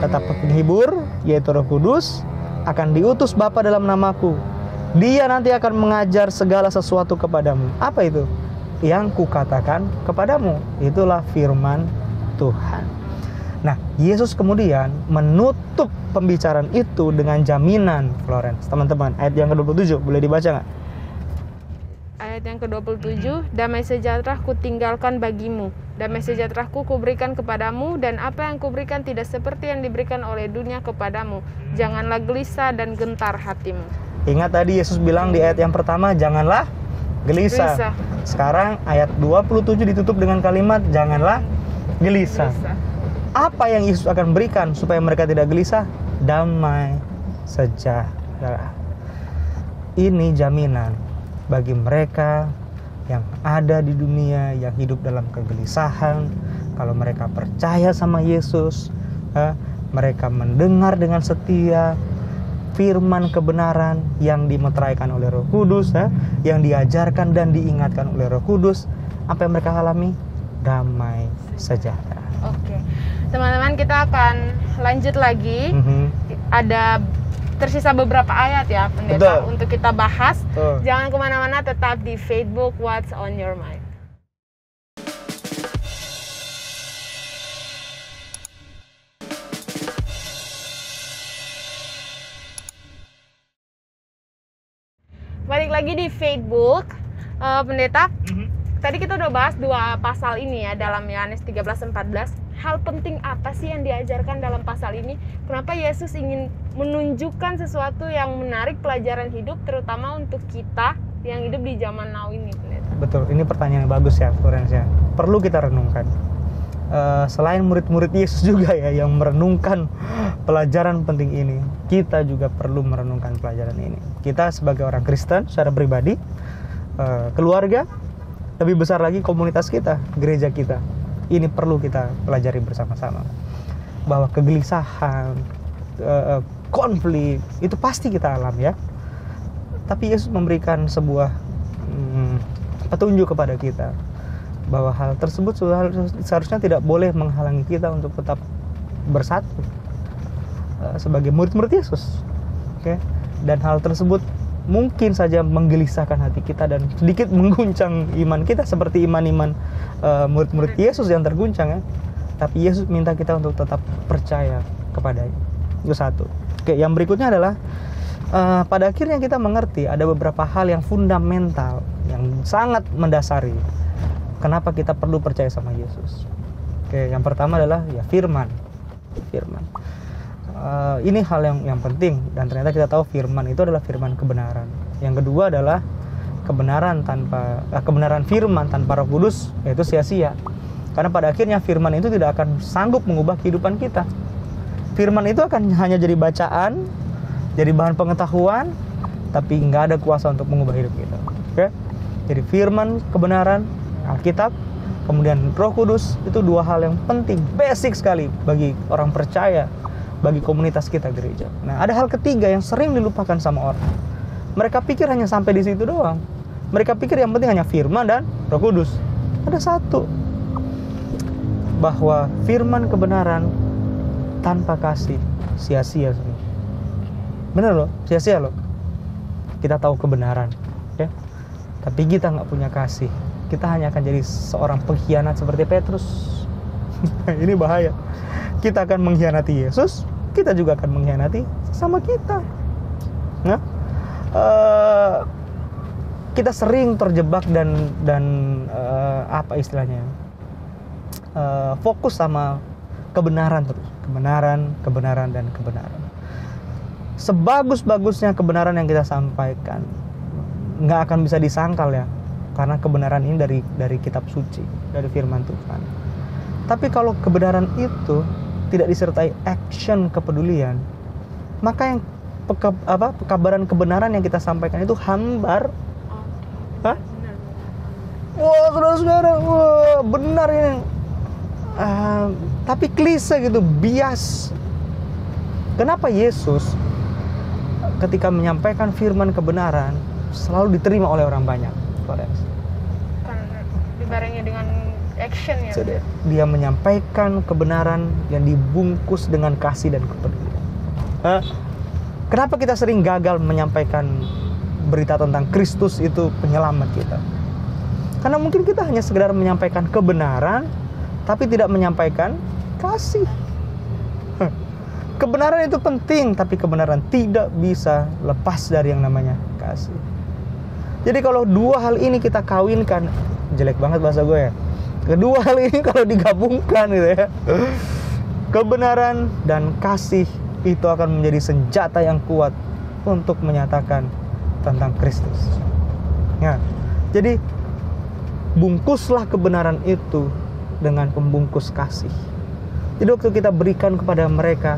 S1: Tetapi penghibur, yaitu Roh Kudus, akan diutus Bapa dalam namaku. Dia nanti akan mengajar segala sesuatu kepadamu. Apa itu? Yang kukatakan kepadamu. Itulah firman Tuhan. Nah, Yesus kemudian menutup pembicaraan itu dengan jaminan, Florence. Teman-teman, ayat yang ke-27 boleh dibaca nggak?
S2: Ayat yang ke-27, damai sejahtera ku tinggalkan bagimu, damai sejahtera ku kuberikan kepadamu, dan apa yang kuberikan tidak seperti yang diberikan oleh dunia kepadamu. Janganlah gelisah dan gentar hatimu.
S1: Ingat tadi Yesus bilang di ayat yang pertama, janganlah gelisah. Sekarang ayat 27 ditutup dengan kalimat, janganlah gelisah. Apa yang Yesus akan berikan supaya mereka tidak gelisah? Damai sejahtera. Ini jaminan bagi mereka yang ada di dunia, yang hidup dalam kegelisahan. Kalau mereka percaya sama Yesus, mereka mendengar dengan setia firman kebenaran yang dimeteraikan oleh Roh Kudus, yang diajarkan dan diingatkan oleh Roh Kudus, apa yang mereka alami? Damai sejahtera.
S2: Oke, teman-teman, kita akan lanjut lagi. Ada tersisa beberapa ayat ya, Pendeta, untuk kita bahas. Jangan kemana-mana, tetap di Facebook What's on Your Mind. Balik lagi di Facebook, Pendeta. Tadi kita udah bahas 2 pasal ini ya dalam Yohanes 13:14. Hal penting apa sih yang diajarkan dalam pasal ini? Kenapa Yesus ingin menunjukkan sesuatu yang menarik pelajaran hidup, terutama untuk kita yang hidup di zaman now ini, Pendeta?
S1: Betul, ini pertanyaan yang bagus ya, Florence ya. Perlu kita renungkan. Selain murid-murid Yesus juga ya yang merenungkan pelajaran penting ini, kita juga perlu merenungkan pelajaran ini. Kita sebagai orang Kristen secara pribadi, keluarga, lebih besar lagi komunitas kita, gereja kita, ini perlu kita pelajari bersama-sama. Bahwa kegelisahan, konflik, itu pasti kita alami ya. Tapi Yesus memberikan sebuah petunjuk kepada kita bahwa hal tersebut seharusnya tidak boleh menghalangi kita untuk tetap bersatu sebagai murid-murid Yesus. Oke? Dan hal tersebut mungkin saja menggelisahkan hati kita dan sedikit mengguncang iman kita seperti iman-iman murid-murid Yesus yang terguncang ya. Tapi Yesus minta kita untuk tetap percaya kepadanya. Itu satu. Oke, yang berikutnya adalah pada akhirnya kita mengerti ada beberapa hal yang fundamental yang sangat mendasari kenapa kita perlu percaya sama Yesus. Oke, yang pertama adalah ya firman. Ini hal yang penting dan ternyata kita tahu firman itu adalah firman kebenaran. Yang kedua adalah kebenaran firman tanpa Roh Kudus, yaitu sia-sia. Karena pada akhirnya firman itu tidak akan sanggup mengubah kehidupan kita. Firman itu akan hanya jadi bacaan, jadi bahan pengetahuan, tapi nggak ada kuasa untuk mengubah hidup kita. Oke? Jadi firman kebenaran, Alkitab, kemudian Roh Kudus, itu 2 hal yang penting, basic sekali bagi orang percaya, bagi komunitas kita gereja. Nah, ada hal ketiga yang sering dilupakan sama orang. Mereka pikir hanya sampai di situ doang. Mereka pikir yang penting hanya firman dan Roh Kudus. Ada satu, bahwa firman kebenaran tanpa kasih sia-sia semua. Bener loh, sia-sia loh. Kita tahu kebenaran, ya, tapi kita nggak punya kasih. Kita hanya akan jadi seorang pengkhianat seperti Petrus. Ini bahaya. Kita akan mengkhianati Yesus, kita juga akan mengkhianati sesama kita. Nah, kita sering terjebak dan apa istilahnya? Fokus sama kebenaran terus, kebenaran. Sebagus-bagusnya kebenaran yang kita sampaikan, nggak akan bisa disangkal ya, karena kebenaran ini dari kitab suci, dari firman Tuhan. Tapi kalau kebenaran itu tidak disertai action kepedulian, maka yang pekabaran kebenaran yang kita sampaikan itu hambar. Hah? Wah, saudara-saudara, wah, benar ini. Tapi klise gitu, bias. Kenapa Yesus ketika menyampaikan firman kebenaran selalu diterima oleh orang banyak?
S2: Karena dibarengi dengan action ya.
S1: Dia menyampaikan kebenaran yang dibungkus dengan kasih dan kepedulian. Kenapa kita sering gagal menyampaikan berita tentang Kristus itu penyelamat kita? Karena mungkin kita hanya sekedar menyampaikan kebenaran, tapi tidak menyampaikan kasih. Kebenaran itu penting, tapi kebenaran tidak bisa lepas dari yang namanya kasih. Jadi kalau dua hal ini kita kawinkan, jelek banget bahasa gue ya. Kedua hal ini kalau digabungkan gitu ya, kebenaran dan kasih itu akan menjadi senjata yang kuat untuk menyatakan tentang Kristus. Ya, jadi bungkuslah kebenaran itu dengan pembungkus kasih. Jadi waktu kita berikan kepada mereka,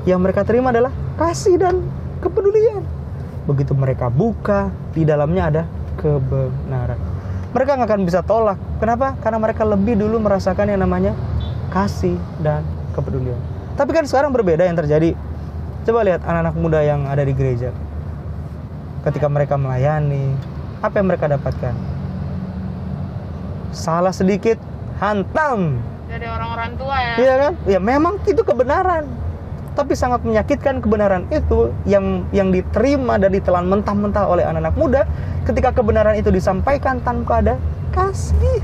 S1: yang mereka terima adalah kasih dan kepedulian. Begitu mereka buka, di dalamnya ada kebenaran. Mereka nggak akan bisa tolak. Kenapa? Karena mereka lebih dulu merasakan yang namanya kasih dan kepedulian. Tapi kan sekarang berbeda yang terjadi. Coba lihat anak-anak muda yang ada di gereja. Ketika mereka melayani, apa yang mereka dapatkan? Salah sedikit, hantam.
S2: Dari orang-orang tua ya.
S1: Iya kan? Ya memang itu kebenaran. Tapi sangat menyakitkan kebenaran itu yang diterima dan ditelan mentah-mentah oleh anak-anak muda ketika kebenaran itu disampaikan tanpa ada kasih.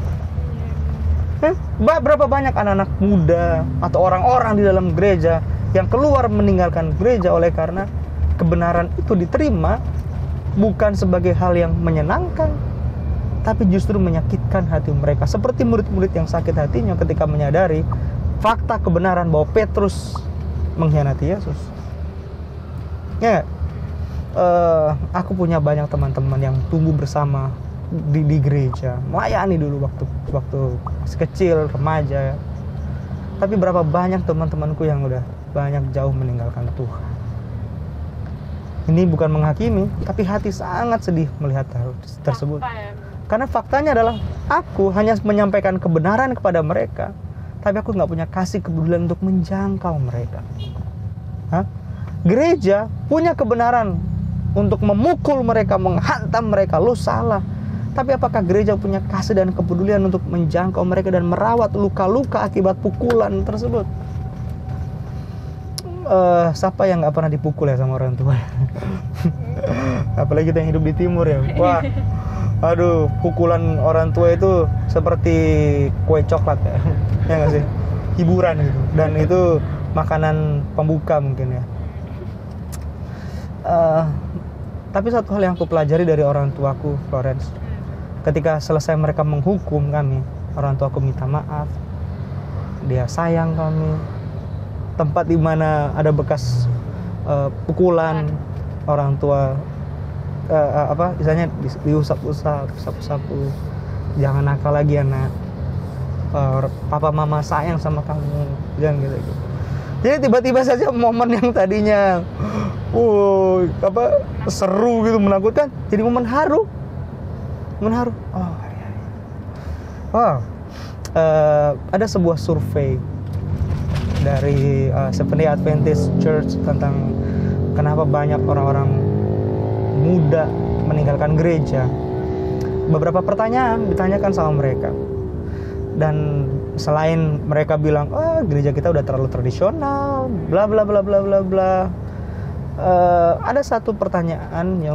S1: Berapa banyak anak-anak muda atau orang-orang di dalam gereja yang keluar meninggalkan gereja oleh karena kebenaran itu diterima bukan sebagai hal yang menyenangkan, tapi justru menyakitkan hati mereka. Seperti murid-murid yang sakit hatinya ketika menyadari fakta kebenaran bahwa Petrus mengkhianati Yesus. Ya, aku punya banyak teman-teman yang tumbuh bersama di gereja, melayani dulu waktu masih kecil, remaja. Tapi berapa banyak teman-temanku yang udah banyak jauh meninggalkan Tuhan. Ini bukan menghakimi, tapi hati sangat sedih melihat hal tersebut. Karena faktanya adalah aku hanya menyampaikan kebenaran kepada mereka, tapi aku nggak punya kasih kepedulian untuk menjangkau mereka. Gereja punya kebenaran untuk memukul mereka, menghantam mereka, lo salah. Tapi apakah gereja punya kasih dan kepedulian untuk menjangkau mereka dan merawat luka-luka akibat pukulan tersebut? Siapa yang nggak pernah dipukul ya sama orang tua? Apalagi kita yang hidup di timur ya. Wah, aduh, pukulan orang tua itu seperti kue coklat ya, ya nggak sih? Hiburan gitu. Dan itu makanan pembuka mungkin ya. Tapi satu hal yang aku pelajari dari orang tuaku, Florence, ketika selesai mereka menghukum kami, orang tuaku minta maaf, dia sayang kami. Tempat di mana ada bekas pukulan, orang tua misalnya diusap-usap, sapu-sapu, jangan nakal lagi anak, papa mama sayang sama kamu, jangan gitu. Jadi tiba-tiba saja momen yang tadinya seru gitu, menakutkan, jadi momen haru. Ada sebuah survei dari Seventh-day Adventist Church tentang kenapa banyak orang-orang muda meninggalkan gereja. Beberapa pertanyaan ditanyakan sama mereka, dan selain mereka bilang gereja kita udah terlalu tradisional, bla bla bla bla bla bla, ada satu pertanyaan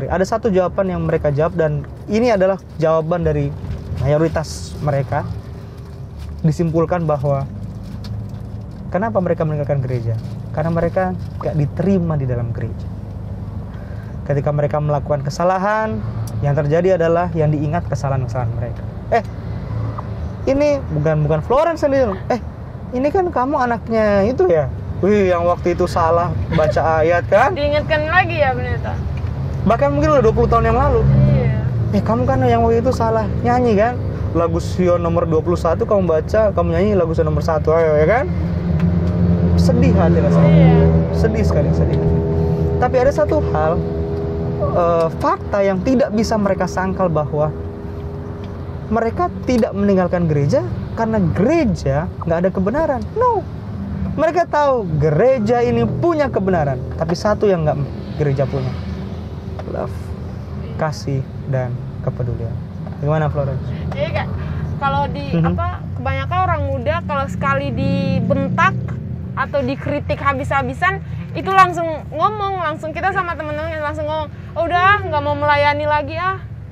S1: ada satu jawaban yang mereka jawab, dan ini adalah jawaban dari mayoritas mereka. Disimpulkan bahwa kenapa mereka meninggalkan gereja? Karena mereka gak diterima di dalam gereja. Ketika mereka melakukan kesalahan, yang terjadi adalah yang diingat kesalahan-kesalahan mereka. Ini bukan Florence sendiri. Ini kan kamu anaknya itu ya? Wih, yang waktu itu salah baca ayat kan?
S2: Diingatkan lagi ya pendeta?
S1: Bahkan mungkin udah 20 tahun yang lalu.
S2: Iya.
S1: Kamu kan yang waktu itu salah nyanyi kan? Lagu Sion nomor 21 kamu baca, kamu nyanyi lagu Sion nomor 1, ayo ya kan? sedih hati rasanya.
S2: Iya.
S1: Sedih sekali, sedih. Tapi ada satu hal, fakta yang tidak bisa mereka sangkal, bahwa mereka tidak meninggalkan gereja karena gereja nggak ada kebenaran. No, mereka tahu gereja ini punya kebenaran, tapi satu yang nggak gereja punya, love, kasih dan kepedulian. Gimana Florence?
S2: Jadi kayak kalau di kebanyakan orang muda kalau sekali dibentak atau dikritik habis-habisan itu langsung ngomong, langsung kita sama teman-teman langsung ngomong, oh, udah nggak mau melayani lagi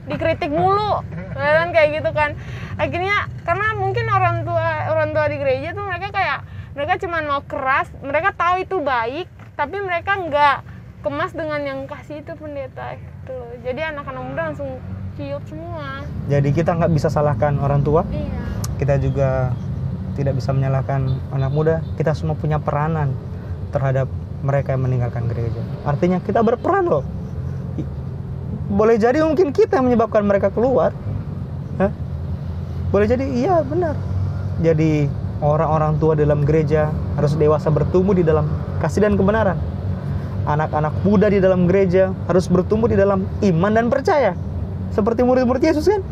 S2: dikritik mulu, kan kayak gitu kan. Akhirnya karena mungkin orang tua di gereja tuh mereka cuma mau keras, mereka tahu itu baik, tapi mereka nggak kemas dengan yang kasih itu pendeta gitu loh. Jadi anak-anak muda langsung ciut semua.
S1: Jadi kita nggak bisa salahkan orang tua.
S2: Iya.
S1: Kita juga tidak bisa menyalahkan anak muda. Kita semua punya peranan terhadap mereka yang meninggalkan gereja. Artinya kita berperan loh. Boleh jadi mungkin kita yang menyebabkan mereka keluar. Boleh jadi iya benar. Jadi orang-orang tua dalam gereja harus dewasa bertumbuh di dalam kasih dan kebenaran. Anak-anak muda di dalam gereja harus bertumbuh di dalam iman dan percaya. Seperti murid-murid Yesus kan.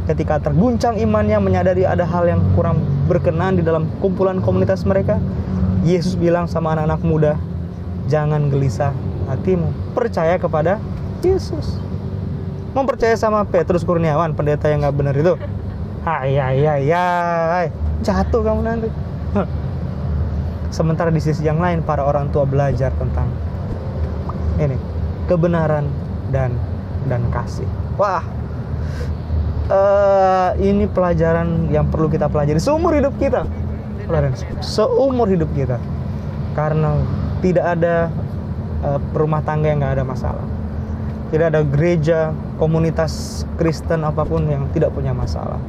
S1: Ketika terguncang imannya, menyadari ada hal yang kurang berkenan di dalam kumpulan komunitas mereka, Yesus bilang sama anak-anak muda, jangan gelisah hatimu, percaya kepada Yesus. Mau percaya sama Petrus Kurniawan, pendeta yang gak benar itu? Hai, jatuh kamu nanti. Sementara di sisi yang lain, para orang tua belajar tentang ini, kebenaran dan kasih. Wah, ini pelajaran yang perlu kita pelajari seumur hidup kita, seumur hidup kita. Karena tidak ada rumah tangga yang nggak ada masalah, tidak ada gereja, komunitas Kristen apapun yang tidak punya masalah.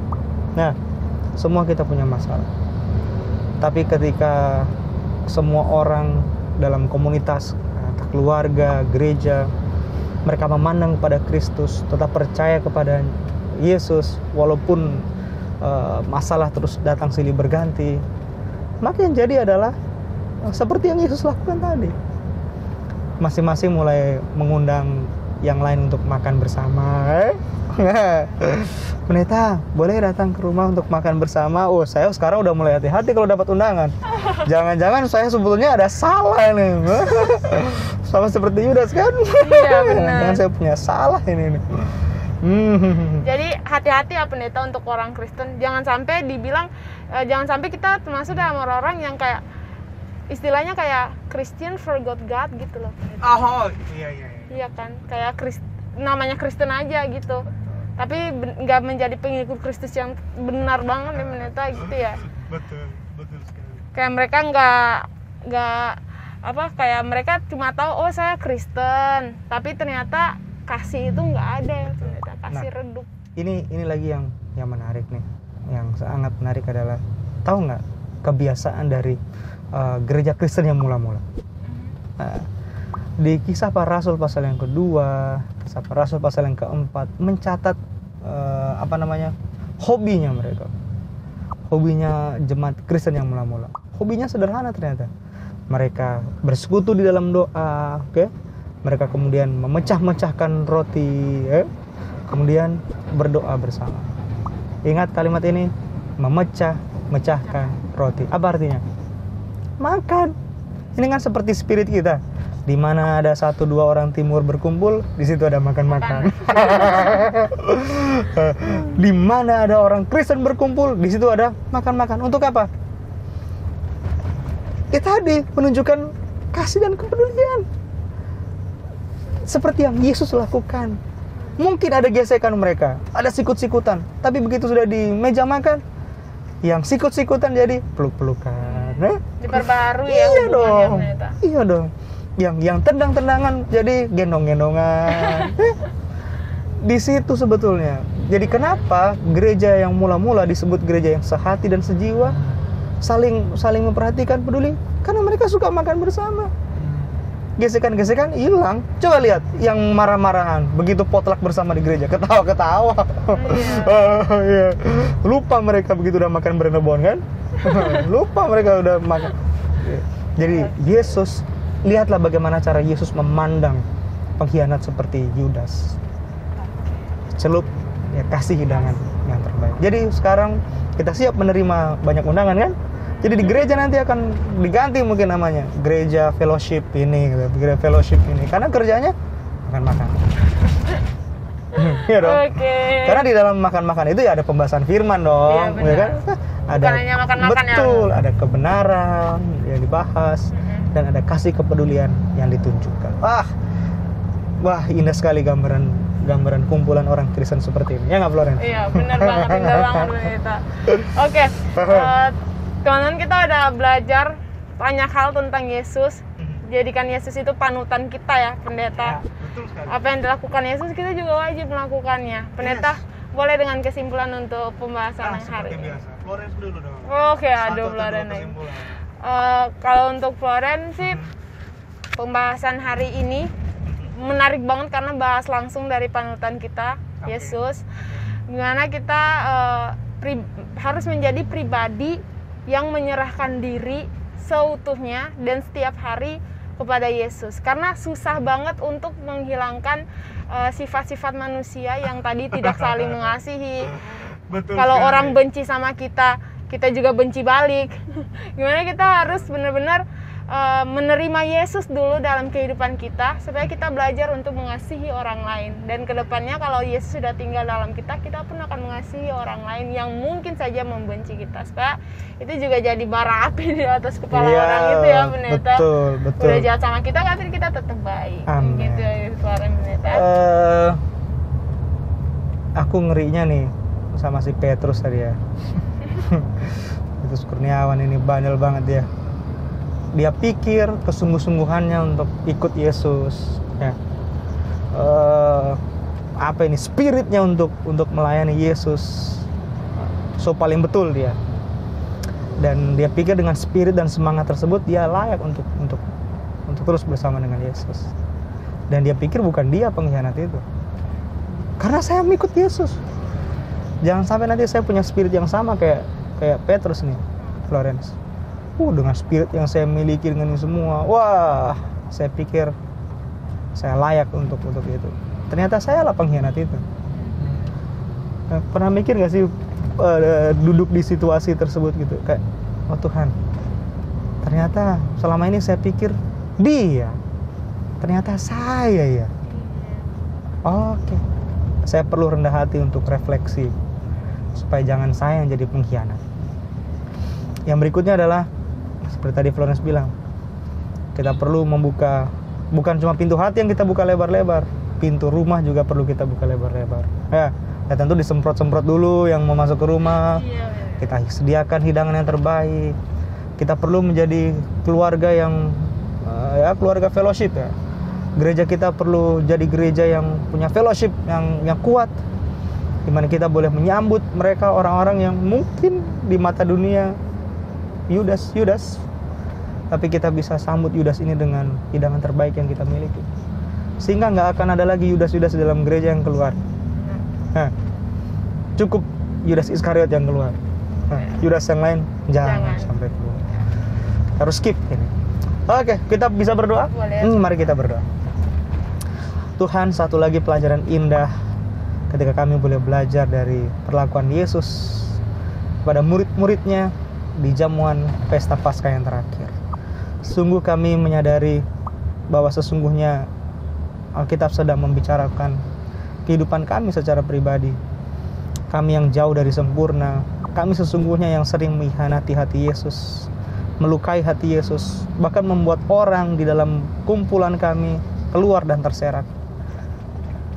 S1: Nah, semua kita punya masalah. Tapi ketika semua orang dalam komunitas, keluarga, gereja, mereka memandang kepada Kristus, tetap percaya kepada Yesus, walaupun masalah terus datang silih berganti, maka yang jadi adalah seperti yang Yesus lakukan tadi. Masing-masing mulai mengundang yang lain untuk makan bersama. Pendeta, boleh datang ke rumah untuk makan bersama? Oh, saya sekarang udah mulai hati-hati kalau dapat undangan. Jangan-jangan saya sebetulnya ada salah nih. Sama seperti Yudas kan?
S2: Iya, benar.
S1: Jangan saya punya salah ini.
S2: Jadi hati-hati ya pendeta untuk orang Kristen. Jangan sampai dibilang, jangan sampai kita termasuk dalam orang-orang yang kayak istilahnya kayak Christian forgot God gitu loh.
S1: Oh, iya.
S2: Iya kan, kayak namanya Kristen aja gitu. Tapi nggak menjadi pengikut Kristus yang benar banget nih pendeta gitu ya.
S1: Betul sekali.
S2: Kayak mereka kayak mereka cuma tahu oh saya Kristen, tapi ternyata kasih itu nggak ada ya pendeta, kasih redup. Ini
S1: lagi yang menarik nih, yang sangat menarik adalah, tahu nggak kebiasaan dari gereja Kristen yang mula-mula. Di Kisah Para Rasul pasal yang kedua, Kisah Para Rasul pasal yang keempat mencatat hobinya mereka, hobinya jemaat Kristen yang mula-mula. Hobinya sederhana ternyata. Mereka bersekutu di dalam doa, mereka kemudian memecah-mecahkan roti, kemudian berdoa bersama. Ingat kalimat ini, memecah-mecahkan roti. Apa artinya? Makan. Ini kan seperti spirit kita. Di mana ada 1-2 orang timur berkumpul, di situ ada makan-makan. Di mana ada orang Kristen berkumpul, di situ ada makan-makan. Untuk apa? Tadi menunjukkan kasih dan kepedulian. Seperti yang Yesus lakukan. Mungkin ada gesekan mereka, ada sikut-sikutan, tapi begitu sudah di meja makan, yang sikut-sikutan jadi peluk-pelukan.
S2: Diperbarui ya
S1: iya
S2: hubungannya
S1: dong.
S2: ternyata.
S1: Iya dong. Yang tendang-tendangan jadi gendong-gendongan. Di situ sebetulnya. Jadi kenapa gereja yang mula-mula disebut gereja yang sehati dan sejiwa, saling memperhatikan, peduli? Karena mereka suka makan bersama. Gesekan-gesekan hilang. Coba lihat yang marah-marahan begitu potluck bersama di gereja, ketawa-ketawa. Iya. Lupa mereka begitu udah makan berenebon kan? Lupa mereka udah makan. Jadi Yesus, lihatlah bagaimana cara Yesus memandang pengkhianat seperti Yudas. Celup, ya kasih hidangan yang terbaik. Jadi sekarang kita siap menerima banyak undangan kan? Jadi di gereja nanti akan diganti mungkin namanya gereja fellowship ini, gereja fellowship ini, karena kerjanya makan-makan. Iya dong. Karena di dalam makan-makan itu ya ada pembahasan firman dong, ya kan? Ada
S2: hanya makan-makan
S1: betul, ada kebenaran yang dibahas dan ada kasih kepedulian yang ditunjukkan. Wah, indah sekali gambaran kumpulan orang Kristen seperti ini. Ya nggak, Floren?
S2: Iya, benar banget, indah banget Pendeta. Oke, teman-teman, kita udah belajar banyak hal tentang Yesus. Jadikan Yesus itu panutan kita ya, Pendeta.
S1: Ya, betul sekali.
S2: Apa yang dilakukan Yesus, kita juga wajib melakukannya. Pendeta, boleh dengan kesimpulan untuk pembahasan yang hari ini?
S1: Biasa. Floren dulu dong.
S2: Oke, aduh Floren. Kalau untuk Floren sih, pembahasan hari ini menarik banget karena bahas langsung dari panutan kita, Yesus. Gimana kita harus menjadi pribadi yang menyerahkan diri seutuhnya dan setiap hari kepada Yesus. Karena susah banget untuk menghilangkan sifat-sifat manusia yang tadi tidak saling mengasihi. Betul. Kalau orang benci sama kita, kita juga benci balik. Gimana kita harus benar-benar menerima Yesus dulu dalam kehidupan kita supaya kita belajar untuk mengasihi orang lain, dan kedepannya kalau Yesus sudah tinggal dalam kita, kita pun akan mengasihi orang lain yang mungkin saja membenci kita, supaya itu juga jadi bara api di atas kepala orang itu ya, Pendeta.
S1: Betul.
S2: Udah jahat sama kita tapi kita tetap baik.
S1: Amin.
S2: Gitu ya, suara Pendeta.
S1: Aku ngerinya nih sama si Petrus tadi ya. Petrus Kurniawan ini bandel banget dia. Dia pikir kesungguh-sungguhannya untuk ikut Yesus, ya. Spiritnya untuk melayani Yesus, so paling betul dia. Dan dia pikir dengan spirit dan semangat tersebut dia layak untuk terus bersama dengan Yesus. Dan dia pikir bukan dia pengkhianat itu, karena saya mengikut Yesus. Jangan sampai nanti saya punya spirit yang sama kayak Petrus nih, Florence. Dengan spirit yang saya miliki dengan ini semua, wah, saya pikir saya layak untuk itu. Ternyata saya lah pengkhianat itu. Pernah mikir gak sih duduk di situasi tersebut gitu, kayak, oh Tuhan, ternyata selama ini saya pikir dia, ternyata saya ya. Oke. Saya perlu rendah hati untuk refleksi supaya jangan saya yang jadi pengkhianat. Yang berikutnya adalah seperti tadi Florence bilang, kita perlu membuka, bukan cuma pintu hati yang kita buka lebar-lebar, pintu rumah juga perlu kita buka lebar-lebar. Ya tentu disemprot-semprot dulu yang mau masuk ke rumah. Kita sediakan hidangan yang terbaik. Kita perlu menjadi keluarga yang keluarga fellowship ya. Gereja kita perlu jadi gereja yang punya fellowship yang kuat, di mana kita boleh menyambut mereka, orang-orang yang mungkin di mata dunia Yudas, tapi kita bisa sambut Yudas ini dengan hidangan terbaik yang kita miliki, sehingga nggak akan ada lagi Yudas dalam gereja yang keluar. Cukup Yudas Iskariot yang keluar. Yudas yang lain jangan sampai keluar. Harus skip ini. Oke, kita bisa berdoa. Mari kita berdoa. Tuhan, satu lagi pelajaran indah ketika kami boleh belajar dari perlakuan Yesus pada murid-muridnya di jamuan pesta Paskah yang terakhir. Sungguh kami menyadari bahwa sesungguhnya Alkitab sedang membicarakan kehidupan kami secara pribadi. Kami yang jauh dari sempurna, kami sesungguhnya yang sering mengkhianati hati Yesus, melukai hati Yesus, bahkan membuat orang di dalam kumpulan kami keluar dan terserak.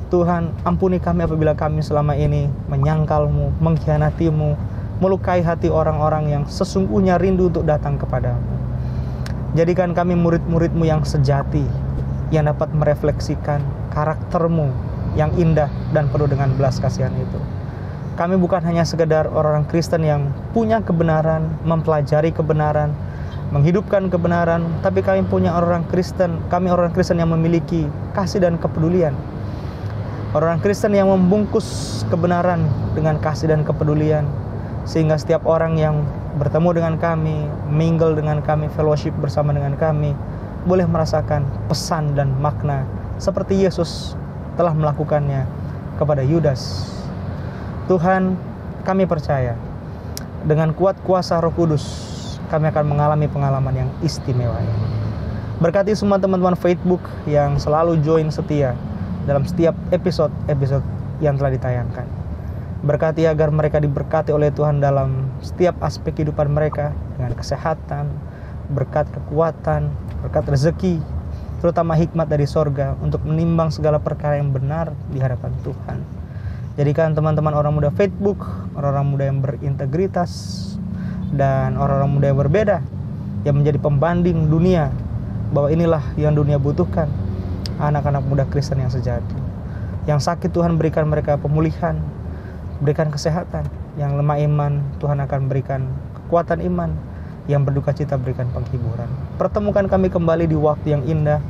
S1: Tuhan, ampuni kami apabila kami selama ini menyangkalmu, mengkhianatimu, melukai hati orang-orang yang sesungguhnya rindu untuk datang kepadamu. Jadikan kami murid-murid-Mu yang sejati, yang dapat merefleksikan karakter-Mu yang indah dan penuh dengan belas kasihan itu. Kami bukan hanya sekedar orang Kristen yang punya kebenaran, mempelajari kebenaran, menghidupkan kebenaran, tapi kami punya orang Kristen yang memiliki kasih dan kepedulian. Orang Kristen yang membungkus kebenaran dengan kasih dan kepedulian, sehingga setiap orang yang bertemu dengan kami, mingle dengan kami, fellowship bersama dengan kami, boleh merasakan pesan dan makna seperti Yesus telah melakukannya kepada Yudas. Tuhan, kami percaya dengan kuat kuasa Roh Kudus kami akan mengalami pengalaman yang istimewa ini. Berkati semua teman-teman Facebook yang selalu join setia dalam setiap episode yang telah ditayangkan. Berkati agar mereka diberkati oleh Tuhan dalam setiap aspek kehidupan mereka, dengan kesehatan, berkat kekuatan, berkat rezeki, terutama hikmat dari sorga untuk menimbang segala perkara yang benar di hadapan Tuhan. Jadikan teman-teman orang muda Facebook, orang-orang muda yang berintegritas, dan orang-orang muda yang berbeda, yang menjadi pembanding dunia, bahwa inilah yang dunia butuhkan, anak-anak muda Kristen yang sejati. Yang sakit Tuhan berikan mereka pemulihan, berikan kesehatan. Yang lemah iman, Tuhan akan berikan kekuatan iman. Yang berduka cita berikan penghiburan. Pertemukan kami kembali di waktu yang indah,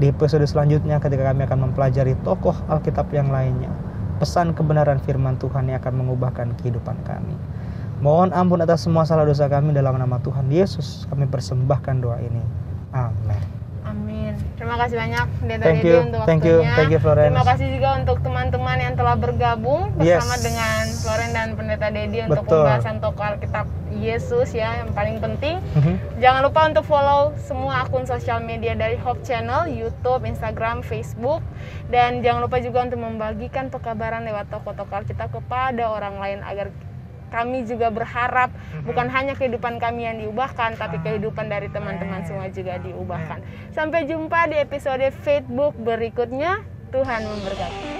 S1: di episode selanjutnya ketika kami akan mempelajari tokoh Alkitab yang lainnya, pesan kebenaran firman Tuhan yang akan mengubahkan kehidupan kami. Mohon ampun atas semua salah dosa kami, dalam nama Tuhan Yesus kami persembahkan doa ini. Amin.
S2: Amin. Terima kasih banyak Pendeta
S1: Thank
S2: Dedi
S1: you,
S2: untuk
S1: thank
S2: waktunya.
S1: you, Florence.
S2: Terima kasih juga untuk teman-teman yang telah bergabung bersama
S1: Yes.
S2: dengan Florence dan Pendeta Dedi untuk
S1: Betul.
S2: pembahasan tokoh Alkitab Yesus ya, yang paling penting.
S1: Mhm.
S2: Jangan lupa untuk follow semua akun sosial media dari Hope Channel, YouTube, Instagram, Facebook. Dan jangan lupa juga untuk membagikan pekabaran lewat tokoh-tokoh Alkitab kepada orang lain, agar kami juga berharap bukan hanya kehidupan kami yang diubahkan, tapi kehidupan dari teman-teman semua juga diubahkan. Sampai jumpa di episode Facebook berikutnya. Tuhan memberkati.